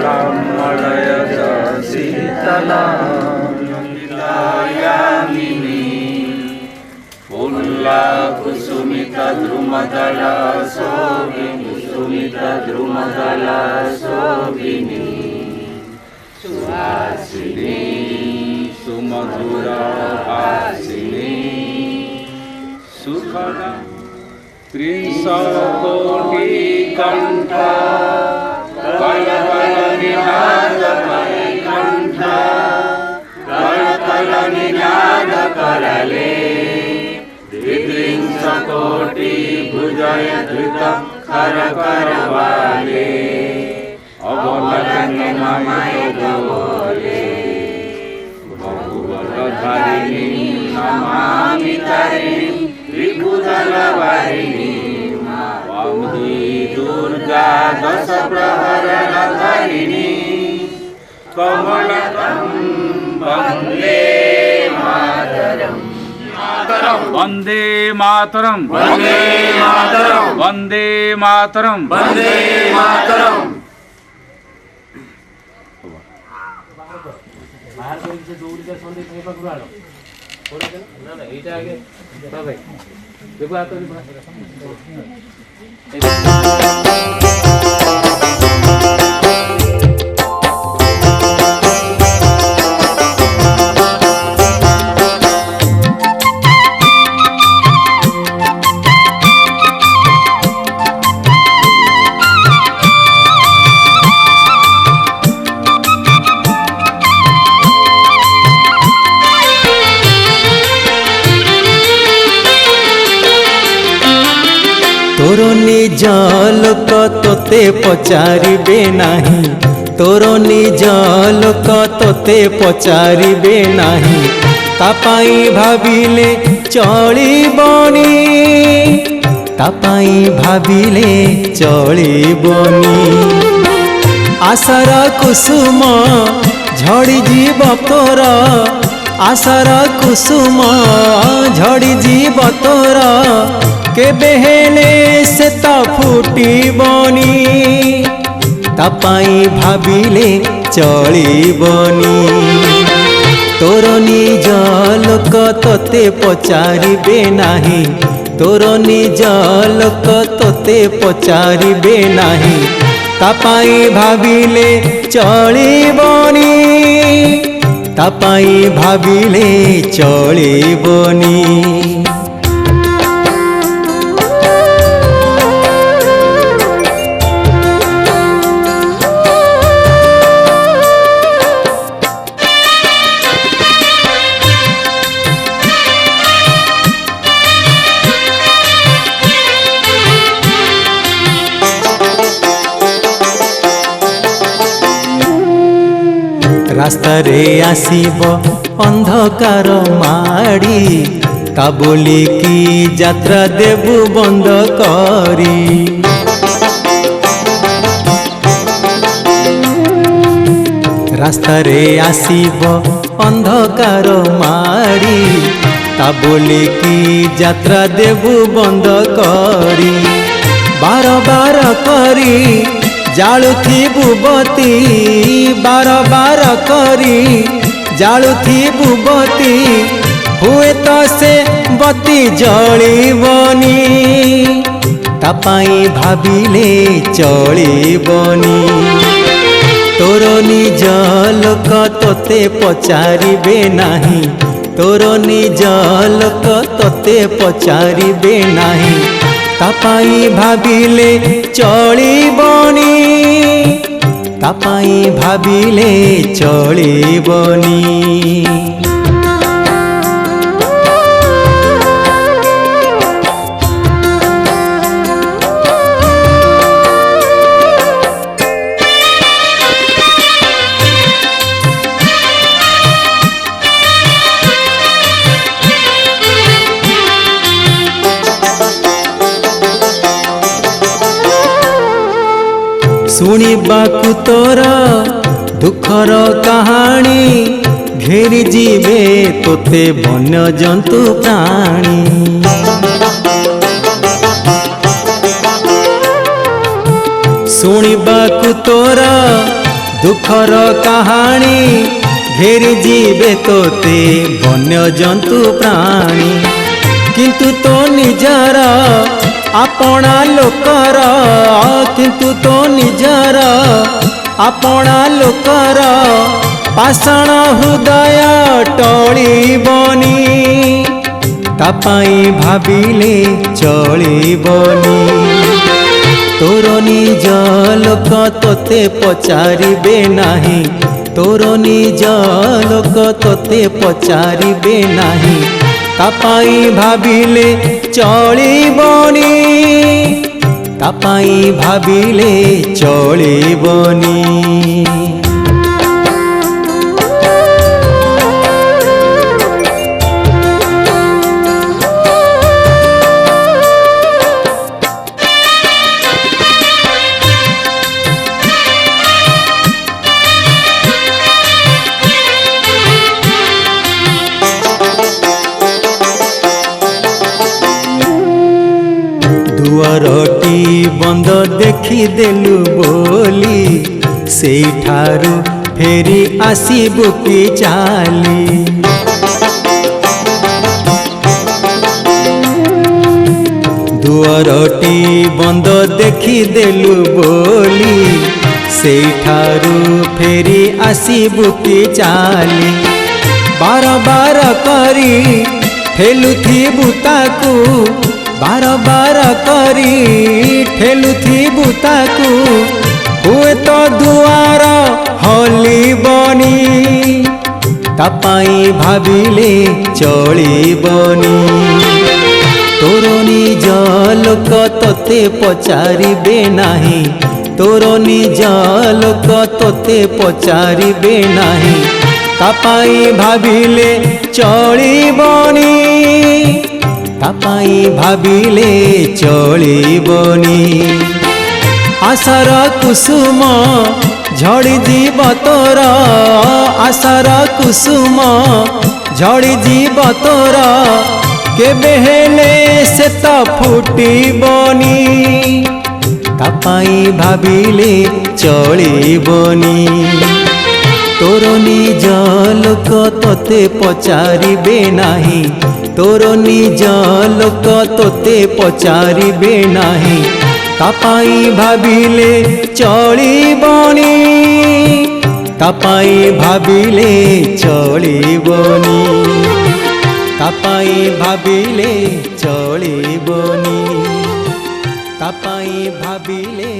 ब्रह्मणय शीतला यामिनी पुल्ला कुसुमित द्रुमदला शोभिनी कुसुमित द्रुमदला शोभिनी सुहासिनी सुमधुरा हासिनी सुखदा त्रिशकोटि कंठ कल कल निनाद करे कंठ कल कल निनाद करले त्रिशकोटि भुजय धृत कर करवाले अवलंबन ममय बोले बहुबलधारिणी नमामि तारिणी त्रिभुवनवारिणी वामहि दुर्गा दश प्रहरण धारिणी कमलतं वन्दे मातरम् वन्दे मातरम् वन्दे मातरम् वन्दे मातरम् वन्दे मातरम् बाहर कोई से दूर के सोने कहीं पर घुरा लो थोड़ा ना ना इटा आगे भाई देखो आ तो तोर निज लोक तोते पचारिबे नाही तोर निज लोक तोते पचारिबे नाही तापाई भाविले चलिबनी तापाई भाविले चलिबनी आशार कुसुम झड़ी जीव तोर आशार कुसुम झड़ी जीव तोर केबे हेले से ता फुटिबनी तापाई भाविले चलिबनी तोर निज लोक तोते पचारिबे नाही तोर निज लोक तोते पचारिबे नाही तापाई भाविले चलिबनी तापाई भाविले चलिबनी रास्ता रे आसीब अंधकार माड़ी ता बोली की यात्रा देबु बंद करी रास्ता रे आसीब अंधकार माड़ी ता बोली की यात्रा देबु बंद करी बार बार करी जालुथी बुबती बार बार करी जालुथी बुबती हुए तो से बती जलिबनी तापाई भाविले चलिबनी तोर निज लोक तोते पचारिबे नाही तोर निज लोक तोते पचारिबे नाही तापाई भाविले चलिबनी तापाई भाविले चलिबनी शुणिबाकु तोर दुखर कहानी घेरी जीवे तोते वन्य जंतु प्राणी शुणिबाकु तोर दुखर कहानी घेरी जीवे तोते वन्य जंतु प्राणी किंतु तो निजर आपणा लोकर किंतु तो निजर आपणा लोकर पाषाण हृदय टळिबनी तापाई भाविले चलिबनी तोर निज लोक तोते पचारिबे नाही तोर निज लोक तोते पचारिबे नाही तापाई भाविले चलिबनी तापाई भाविले चलिबनी दुआरटी बंद देखी देलु बोली सेठारु फेरी आसीबु कि चाली दुआरटी बंद देखी देलु बोली सेठारु फेरी आसीबु कि चाली बार बार करी ठेलुथिबु ताकू बार बार करी ठेलुथिबु ताकू हुए तो दुआर हलिबनी तापाई भाविले चलिबनी तोर निज लोक तोते पचारिबे नाही तोर निज लोक तोते पचारिबे नाही तापाई भाविले चलिबनी तापाई भाविले चलिबनी आशार कुसुम झड़ी जीव तोर आशार कुसुम झड़ी जीव तोर केबे हेले से तो फुटिबनी तापाई भाविले चलिबनी तोर निज लोक तोते पचारिबे नाही तोर निज लोक तोते पचारिबे नाही तापाई भाविले चलिबनी तापाई भाविले चलिबनी तापाई भाविले चलिबनी तापाई भाविले